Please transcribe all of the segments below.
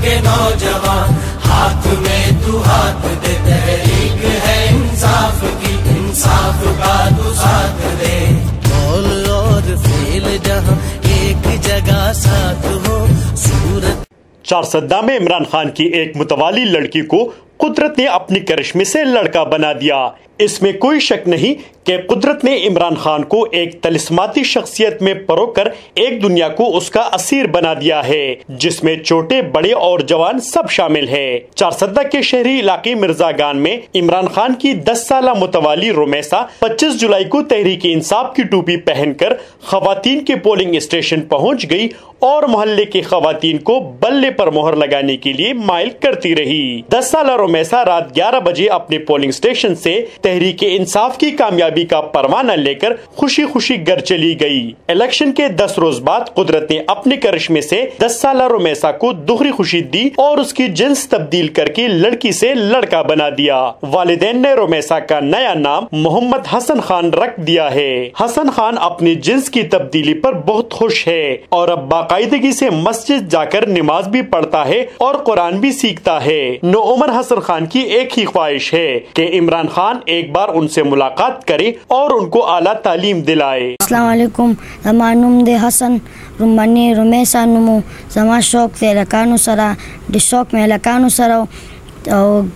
کے نوجوان، ہاتھ میں تو ہاتھ دے، تحریک ہے انصاف کی، انصاف کا تو ساتھ دے، قول اور فعل جہاں ایک جگہ ساتھ ہو، صورت۔ چارسدہ میں عمران خان کی ایک متوالی لڑکی کو قدرت نے اپنی کرشمے سے لڑکا بنا دیا۔ اس میں کوئی شک نہیں کہ قدرت نے عمران خان کو ایک طلسماتی شخصیت میں پرو کر ایک دنیا کو اس کا اسیر بنا دیا ہے، جس میں چھوٹے بڑے اور جوان سب شامل ہے۔ چارسدہ کے شہری علاقے مرزا گان میں عمران خان کی 10 سالہ متوالی رومیسا 25 جولائی کو تحریک انصاف کی ٹوپی پہن کر خواتین کے پولنگ اسٹیشن پہنچ گئی اور محلے کی خواتین کو بلے پر مہر لگانے کے لیے مائل کرتی رہی۔ 10 سالہ رومیسا رات 11 بجے اپنے پولنگ اسٹیشن سے تحریک انصاف کی کامیابی کا پروانہ لے کر خوشی خوشی گھر چلی گئی۔ الیکشن کے 10 روز بعد قدرت نے اپنے کرشمے سے 10 سالہ رومیسا کو دوہری خوشی دی اور اس کی جنس تبدیل کر کے لڑکی سے لڑکا بنا دیا۔ والدین نے رومیسا کا نیا نام محمد حسن خان رکھ دیا ہے۔ حسن خان اپنی جنس کی تبدیلی پر بہت خوش ہے اور اب باقاعدگی سے مسجد جا کر نماز بھی پڑھتا ہے اور قرآن بھی سیکھتا ہے۔ نوعمر حسن خان کی ایک ہی خواہش ہے کہ عمران خان ایک بار ان سے ملاقات کرے اور ان کو اعلیٰ تعلیم دلائے۔ السلام علیکم، زمانم دے حسن رمانی رومیسا نمو، زمان شوق دے لکانو سرا، دی شوق میں لکانو سرا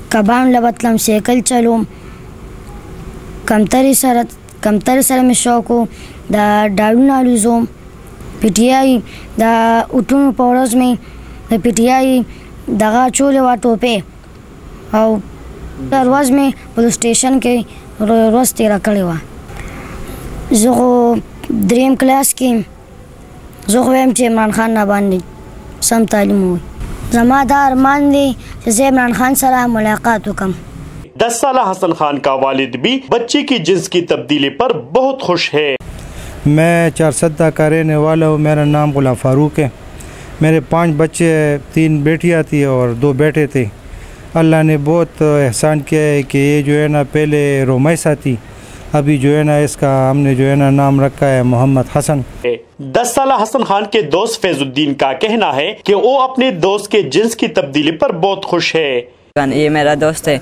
کبان لبتلم سیکل چلوم، کمتری سر میں شوقو دا ڈالون آلوزوم، پیٹیائی دا اٹھون پورز میں دا پیٹیائی دغا چولے واتو پہ او روز میں پولیس اسٹیشن کے روز تیرا کڑی ہوا۔ زغو دریم کلاس کی زغو ویم چے عمران خان ناباندی سم تعلیم ہوئی، زما دا ارمان دی چیزے عمران خان سرا ملاقات کم۔ 10 سالہ حسن خان کا والد بھی بچے کی جنس کی تبدیلی پر بہت خوش ہے۔ میں چارسدہ کا رہنے والا ہوں، میرا نام غلام فاروق ہے۔ میرے 5 بچے، 3 بیٹیاں تھی اور 2 بیٹے تھے۔ اللہ نے بہت احسان کیا ہے کہ یہ جو ہے نا پہلے رومیسا تھی، ابھی جو ہے نا اس کا ہم نے جو ہے نا نام رکھا ہے محمد حسن۔ 10 سالہ حسن خان کے دوست فیض الدین کا کہنا ہے کہ وہ اپنے دوست کے جنس کی تبدیلی پر بہت خوش ہے۔ یہ میرا دوست ہے،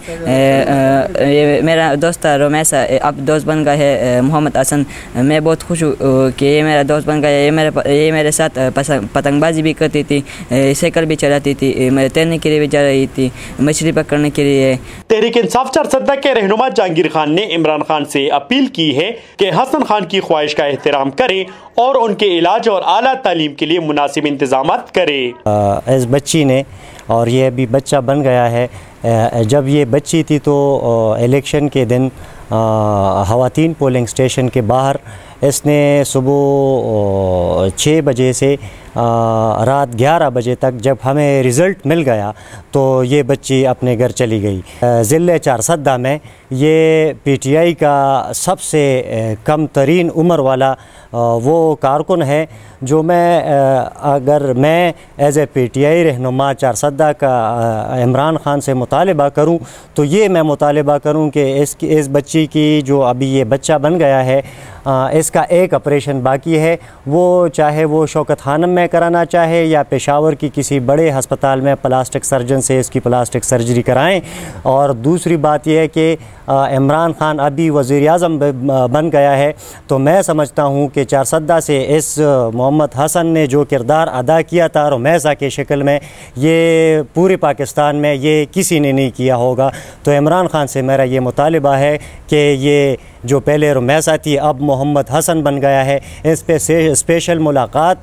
یہ میرا دوست رومیسا اب دوست بن گیا ہے محمد حسن۔ میں بہت خوش ہوں کہ یہ میرا دوست بن گیا ہے۔ یہ میرے ساتھ پتنگ بازی بھی کرتی تھی، سائیکل بھی چلاتی تھی، میں تیرنے کے لیے بھی جا رہی تھی، مچھلی پکڑنے کے لیے۔ تحریک انصاف چارسدہ کے رہنما جہانگیر خان نے عمران خان سے اپیل کی ہے کہ حسن خان کی خواہش کا احترام کرے اور ان کے علاج اور اعلیٰ تعلیم کے لیے مناسب انتظامات کرے۔ اس بچی نے، اور یہ ابھی بچہ بن گیا ہے، جب یہ بچی تھی تو الیکشن کے دن خواتین پولنگ اسٹیشن کے باہر اس نے صبح 6 بجے سے رات 11 بجے تک جب ہمیں رزلٹ مل گیا تو یہ بچی اپنے گھر چلی گئی۔ ضلع چارسدہ میں یہ پی ٹی آئی کا سب سے کم ترین عمر والا وہ کارکن ہے جو اگر میں as a P T I رہنما چارسدہ کا عمران خان سے مطالبہ کروں تو یہ میں مطالبہ کروں کہ اس بچی کی جو ابھی یہ بچہ بن گیا ہے اس کا ایک آپریشن باقی ہے، وہ چاہے وہ شوکت خانم میں کرانا چاہے یا پشاور کی کسی بڑے ہسپتال میں پلاسٹک سرجن سے اس کی پلاسٹک سرجری کرائیں۔ اور دوسری بات یہ ہے کہ عمران خان ابھی وزیر اعظم بن گیا ہے تو میں سمجھتا ہوں کہ چارسدہ سے اس محمد حسن نے جو کردار ادا کیا تھا رومیسا کے شکل میں، یہ پورے پاکستان میں یہ کسی نے نہیں کیا ہوگا۔ تو عمران خان سے میرا یہ مطالبہ ہے کہ یہ جو پہلے رومیسا تھی اب محمد حسن بن گیا ہے، اس پہ اسپیشل ملاقات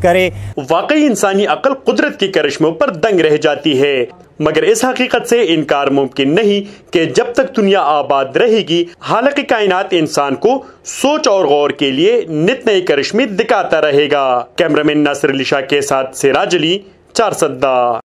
کرے۔ واقعی انسانی عقل قدرت کی کرشموں پر دنگ رہ جاتی ہے، مگر اس حقیقت سے انکار ممکن نہیں کہ جب تک دنیا آباد رہے گی خالق کائنات انسان کو سوچ اور غور کے لیے نت نئے کرشمے دکھاتا رہے گا۔ کیمرامین ناصر علی شاہ کے ساتھ سراج علی، چارسدہ۔